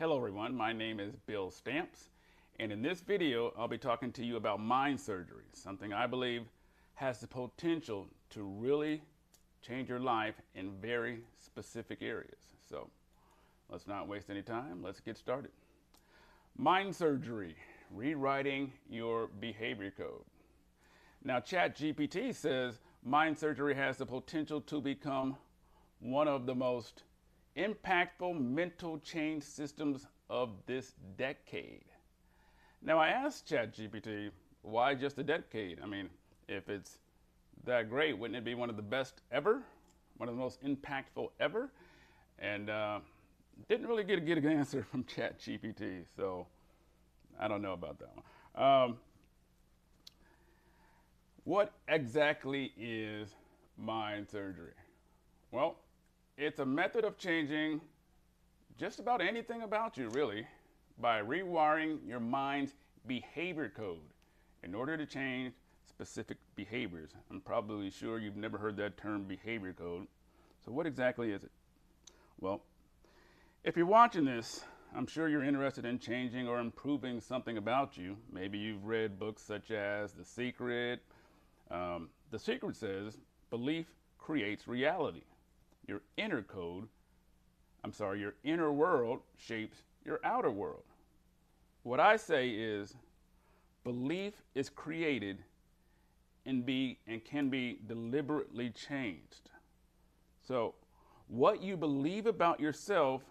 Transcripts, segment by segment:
Hello everyone, my name is Bill Stamps, and in this video I'll be talking to you about mind surgery, something I believe has the potential to really change your life in very specific areas. So let's not waste any time, let's get started. Mind surgery, rewriting your behavior code. Now ChatGPT says mind surgery has the potential to become one of the most impactful mental change systems of this decade. Now I asked ChatGPT, why just a decade? I mean, if it's that great, wouldn't it be one of the best ever? One of the most impactful ever? And didn't really get a good answer from ChatGPT, so I don't know about that one. What exactly is mind surgery? Well, it's a method of changing just about anything about you, really, by rewiring your mind's behavior code in order to change specific behaviors. I'm probably sure you've never heard that term, behavior code. So what exactly is it? Well, if you're watching this, I'm sure you're interested in changing or improving something about you. Maybe you've read books such as The Secret. The Secret says belief creates reality. Your inner world shapes your outer world. What I say is belief is created and can be deliberately changed. So what you believe about yourself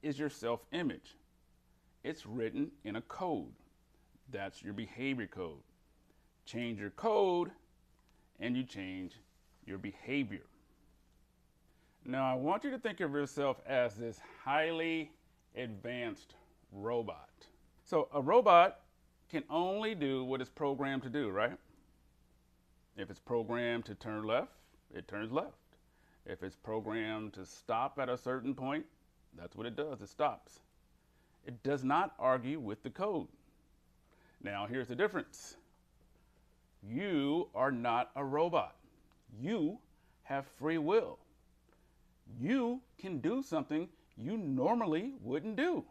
is your self-image. It's written in a code. That's your behavior code. Change your code and you change your behavior. Now, I want you to think of yourself as this highly advanced robot. So a robot can only do what it's programmed to do, right? If it's programmed to turn left, it turns left. If it's programmed to stop at a certain point, that's what it does, it stops. It does not argue with the code. Now, here's the difference. You are not a robot. You have free will. You can do something you normally wouldn't do,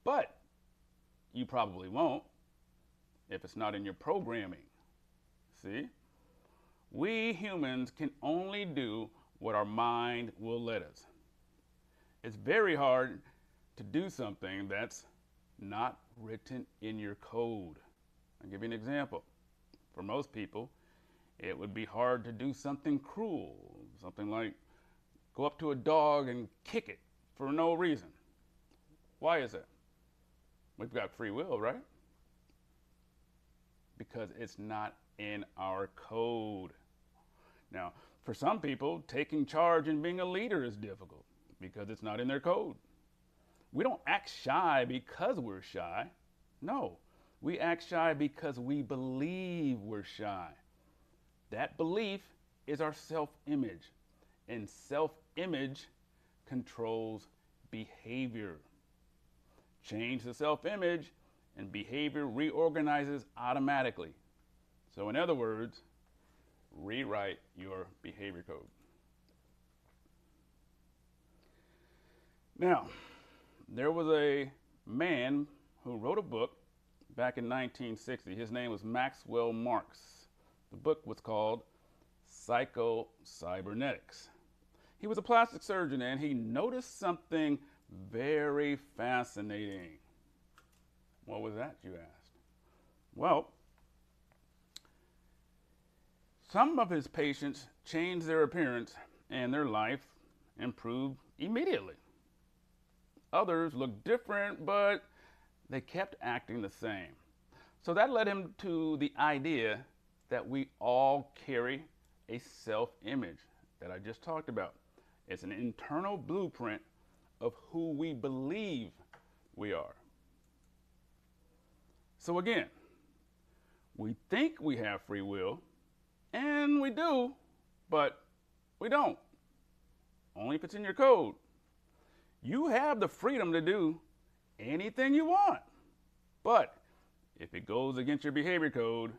but you probably won't if it's not in your programming. See? We humans can only do what our mind will let us. It's very hard to do something that's not written in your code. I'll give you an example. For most people, it would be hard to do something cruel, something like go up to a dog and kick it for no reason. Why is that? We've got free will, right? Because it's not in our code. Now, for some people, taking charge and being a leader is difficult because it's not in their code. We don't act shy because we're shy. No, we act shy because we believe we're shy. That belief is our self-image. And self-image controls behavior. Change the self-image and behavior reorganizes automatically. So in other words, rewrite your behavior code. Now, there was a man who wrote a book back in 1960. His name was Maxwell Marx. The book was called Psycho-Cybernetics. He was a plastic surgeon and he noticed something very fascinating. What was that, you asked? Well, some of his patients changed their appearance and their life improved immediately. Others looked different, but they kept acting the same. So that led him to the idea that we all carry a self-image that I just talked about. It's an internal blueprint of who we believe we are. So again, we think we have free will, and we do, but we don't. Only if it's in your code. You have the freedom to do anything you want, but if it goes against your behavior code,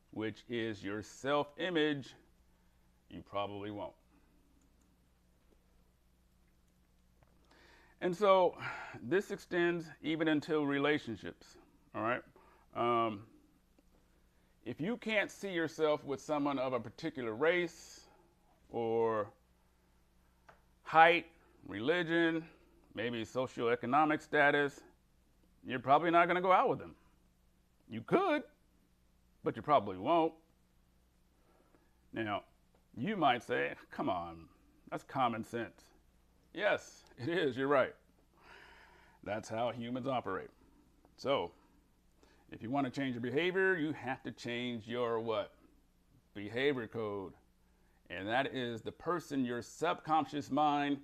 which is your self-image, you probably won't. And so this extends even into relationships, all right? Um, if you can't see yourself with someone of a particular race or height, religion, maybe socioeconomic status, you're probably not going to go out with them. You could, but you probably won't. Now, you might say, come on, that's common sense. Yes, it is, you're right. That's how humans operate. So, if you want to change your behavior, you have to change your what? Behavior code. And that is the person your subconscious mind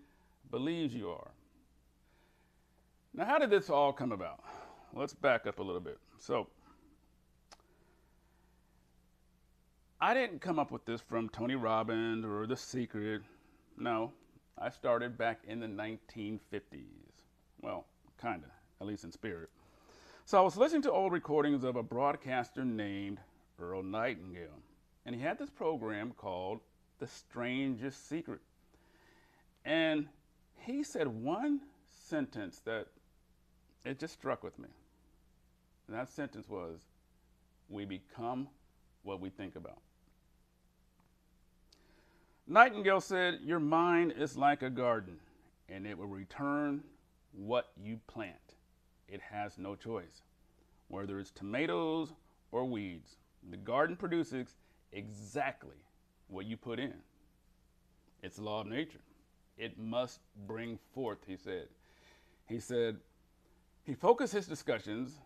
believes you are. Now, how did this all come about? Let's back up a little bit. So, I didn't come up with this from Tony Robbins or The Secret. No, I started back in the 1950s. Well, kind of, at least in spirit. So I was listening to old recordings of a broadcaster named Earl Nightingale. And he had this program called The Strangest Secret. And he said one sentence that it just struck with me. And that sentence was, we become what we think about. Nightingale said, your mind is like a garden, and it will return what you plant. It has no choice. Whether it's tomatoes or weeds, the garden produces exactly what you put in. It's the law of nature. It must bring forth, he said. He said, he focused his discussions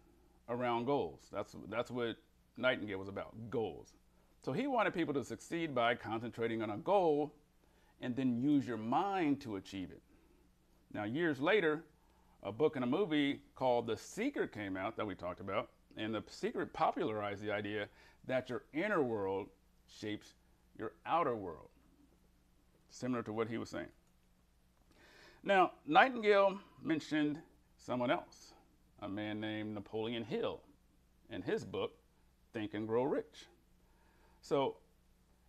around goals. That's what Nightingale was about, goals. So he wanted people to succeed by concentrating on a goal and then use your mind to achieve it. Now, years later, a book and a movie called The Secret came out that we talked about, and The Secret popularized the idea that your inner world shapes your outer world, similar to what he was saying. Now, Nightingale mentioned someone else, a man named Napoleon Hill, in his book, Think and Grow Rich. So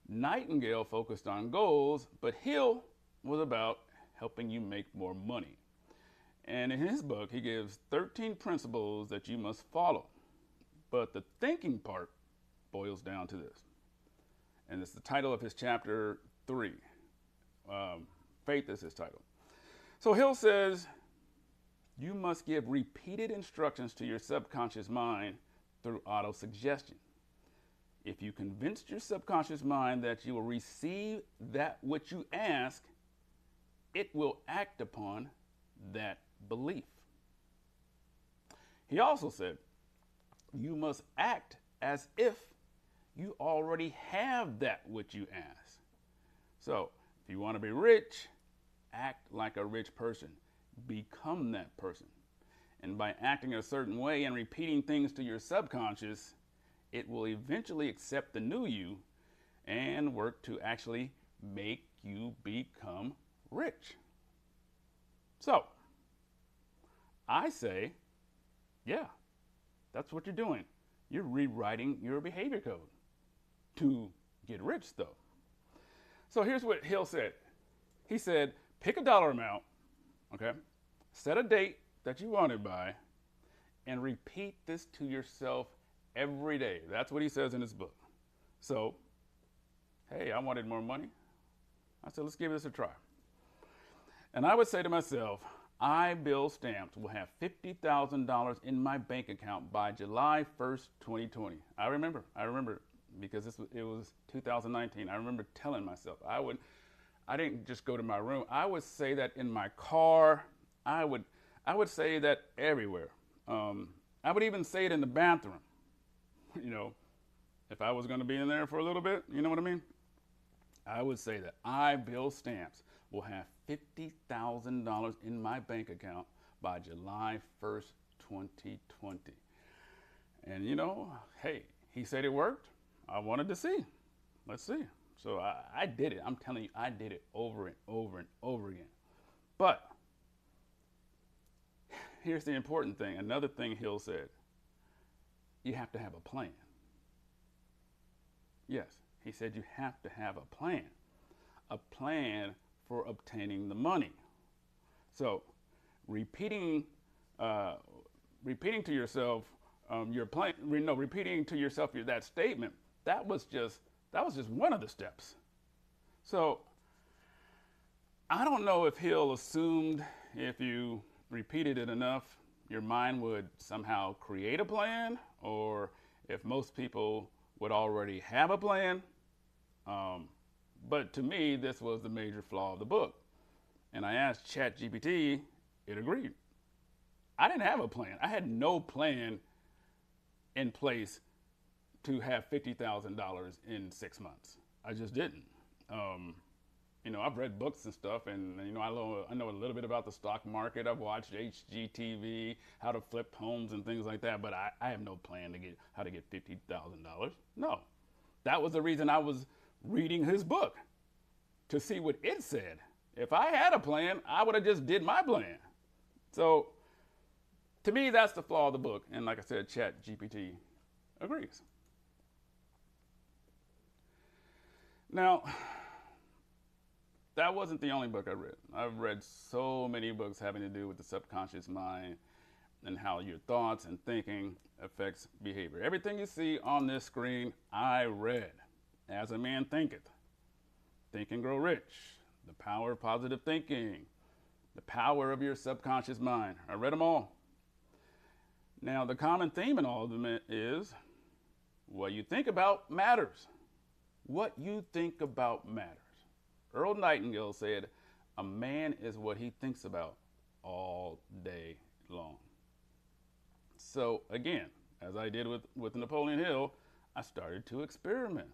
Nightingale focused on goals, but Hill was about helping you make more money. And in his book, he gives 13 principles that you must follow. But the thinking part boils down to this. And it's the title of his chapter 3. Faith is his title. So Hill says, you must give repeated instructions to your subconscious mind through autosuggestion. If you convinced your subconscious mind that you will receive that which you ask, it will act upon that belief. He also said, you must act as if you already have that which you ask. So, if you want to be rich, act like a rich person. Become that person. And by acting a certain way and repeating things to your subconscious, it will eventually accept the new you and work to actually make you become rich. So, I say, yeah, that's what you're doing. You're rewriting your behavior code to get rich, though. So here's what Hill said. He said, pick a dollar amount, okay? Set a date that you want it by, and repeat this to yourself every day. That's what he says in his book. So, hey, I wanted more money. I said, let's give this a try. And I would say to myself, I, Bill Stamps, will have $50,000 in my bank account by July 1st, 2020. I remember because it was 2019. I remember telling myself, I didn't just go to my room. I would say that in my car. I would say that everywhere. I would even say it in the bathroom. You know, if I was going to be in there for a little bit, you know what I mean? I would say that I, Bill Stamps, will have $50,000 in my bank account by July 1st, 2020. And you know, hey, he said it worked. I wanted to see. Let's see. So I did it. I'm telling you, I did it over and over and over again. But here's the important thing. Another thing Hill said, you have to have a plan. Yes, he said you have to have a plan for obtaining the money. So repeating, uh, repeating to yourself your plan. No, repeating to yourself that statement. That was just one of the steps. So I don't know if Hill assumed if you repeated it enough, your mind would somehow create a plan, or if most people would already have a plan. But to me, this was the major flaw of the book. And I asked ChatGPT, it agreed. I didn't have a plan. I had no plan in place to have $50,000 in 6 months. I just didn't. I've read books and stuff, and I know a little bit about the stock market. I've watched HGTV, how to flip homes and things like that, but I have no plan to get how to get $50,000. No, that was the reason I was reading his book, to see what it said. If I had a plan, I would have just did my plan. So to me, that's the flaw of the book. And like I said, ChatGPT agrees. Now, that wasn't the only book I read. I've read so many books having to do with the subconscious mind and how your thoughts and thinking affects behavior. Everything you see on this screen, I read. As a Man Thinketh, Think and Grow Rich, The Power of Positive Thinking, The Power of Your Subconscious Mind. I read them all. Now, the common theme in all of them is what you think about matters. What you think about matters. Earl Nightingale said, a man is what he thinks about all day long. So again, as I did with Napoleon Hill, I started to experiment.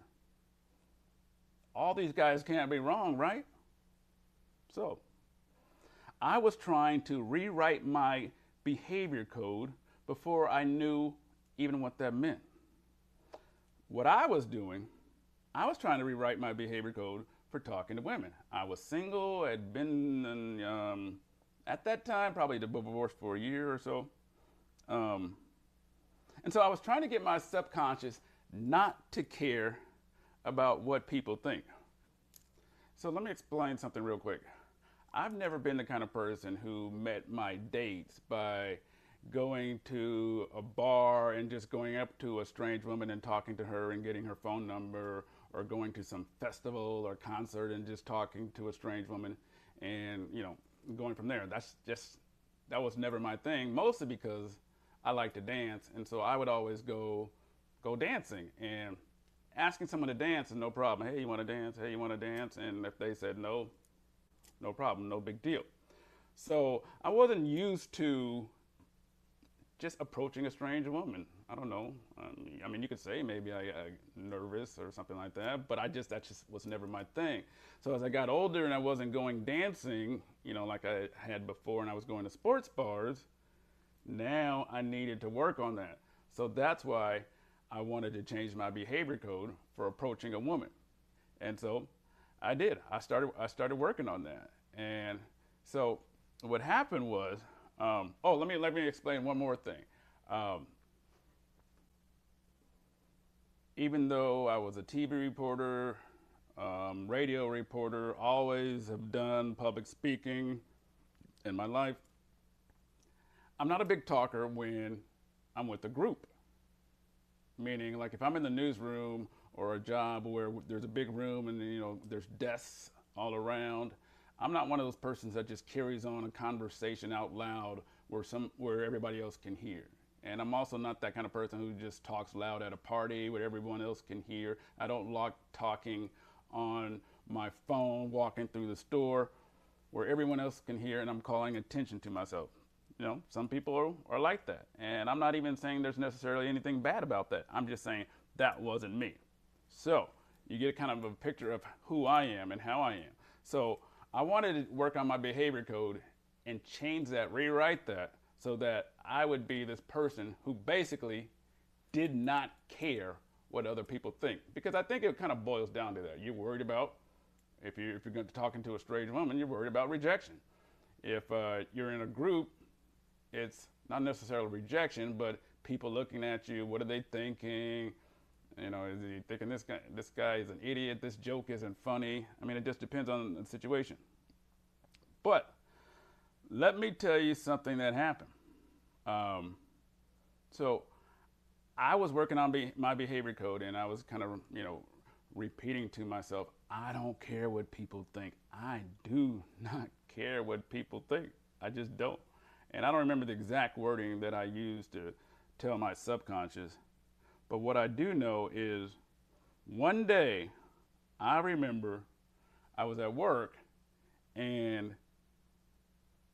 All these guys can't be wrong, right? So I was trying to rewrite my behavior code before I knew even what that meant. What I was doing, I was trying to rewrite my behavior code for talking to women. I was single, had been, at that time, probably divorced for a year or so. And so I was trying to get my subconscious not to care about what people think. So let me explain something real quick. I've never been the kind of person who met my dates by going to a bar and just going up to a strange woman and talking to her and getting her phone number, or going to some festival or concert and just talking to a strange woman and, going from there. That was never my thing, mostly because I like to dance. And so I would always go dancing, and asking someone to dance is no problem. Hey, you want to dance? Hey, you want to dance? And if they said no, no problem, no big deal. So I wasn't used to just approaching a strange woman. I don't know. I mean, you could say maybe I nervous or something like that, but that just was never my thing. So as I got older and I wasn't going dancing, like I had before, and I was going to sports bars, now I needed to work on that. So that's why I wanted to change my behavior code for approaching a woman. And so I did. I started working on that. And so what happened was, let me explain one more thing. Even though I was a TV reporter, radio reporter, always have done public speaking in my life, I'm not a big talker when I'm with a group. Meaning, like if I'm in the newsroom or a job where there's a big room and there's desks all around, I'm not one of those persons that just carries on a conversation out loud where everybody else can hear. And I'm also not that kind of person who just talks loud at a party where everyone else can hear. I don't like talking on my phone, walking through the store where everyone else can hear and I'm calling attention to myself. Some people are like that. And I'm not even saying there's necessarily anything bad about that. I'm just saying that wasn't me. So you get kind of a picture of who I am and how I am. So I wanted to work on my behavior code and change that, rewrite that, so that I would be this person who basically did not care what other people think. Because I think it kind of boils down to that. You're worried about, if you're going to talking to a strange woman, you're worried about rejection. If you're in a group, it's not necessarily rejection, but people looking at you. What are they thinking? Is he thinking this guy is an idiot? This joke isn't funny. I mean, it just depends on the situation. But Let me tell you something that happened. Um, so I was working on my behavior code, and I was kind of, repeating to myself, I don't care what people think. I do not care what people think. I just don't. And I don't remember the exact wording that I used to tell my subconscious. But what I do know is one day I remember I was at work and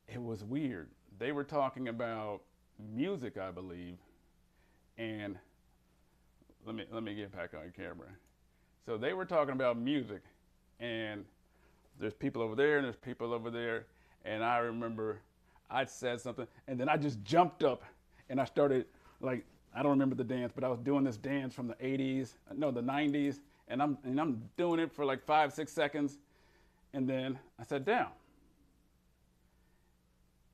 it was weird. They were talking about music, I believe, and let me get back on camera. So they were talking about music, and there's people over there, and there's people over there, and I remember I said something, and then I just jumped up, and I started like I don't remember the dance, but I was doing this dance from the '80s, no, the '90s, and I'm doing it for like 5-6 seconds, and then I sat down.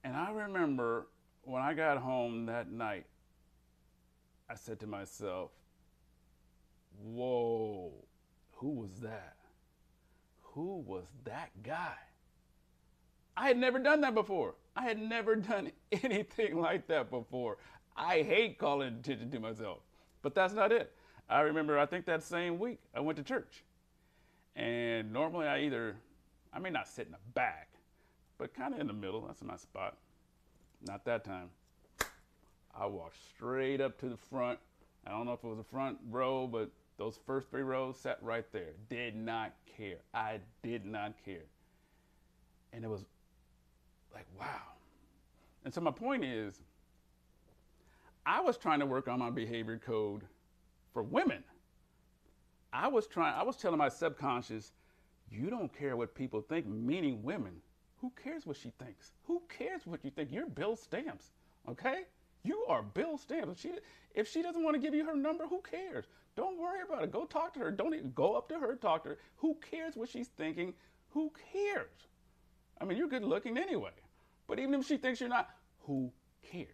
And I remember when I got home that night, I said to myself, whoa, who was that? Who was that guy? I had never done that before. I had never done anything like that before. I hate calling attention to myself, but that's not it. I remember, I think that same week, I went to church. And normally I may not sit in the back, but kind of in the middle. That's my spot. Not that time. I walked straight up to the front. I don't know if it was the front row, but those first 3 rows sat right there. Did not care. I did not care. And it was like, wow. And so my point is, I was trying to work on my behavior code for women. I was telling my subconscious, you don't care what people think, meaning women. Who cares what she thinks? Who cares what you think? You're Bill Stamps, okay? You are Bill Stamps. If she doesn't want to give you her number, who cares? Don't worry about it. Go talk to her. Don't even go up to her, talk to her. Who cares what she's thinking? Who cares? I mean, you're good looking anyway. But even if she thinks you're not, who cares?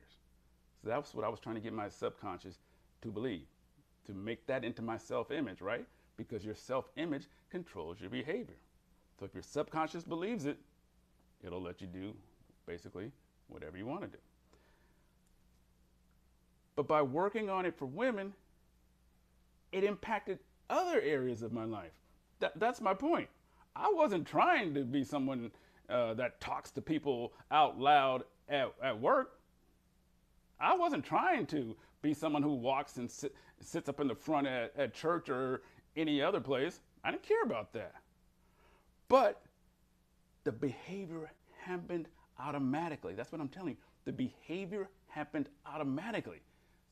So that's what I was trying to get my subconscious to believe, to make that into my self-image, right? Because your self-image controls your behavior. So if your subconscious believes it, it'll let you do basically whatever you want to do. But by working on it for women, it impacted other areas of my life. That's my point. I wasn't trying to be someone that talks to people out loud at work. I wasn't trying to be someone who walks and sits up in the front at church or any other place. I didn't care about that. But the behavior happened automatically. That's what I'm telling you. The behavior happened automatically.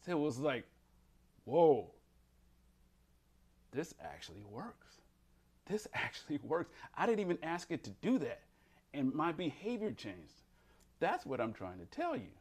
So it was like, whoa, this actually works. This actually works. I didn't even ask it to do that. And my behavior changed. That's what I'm trying to tell you.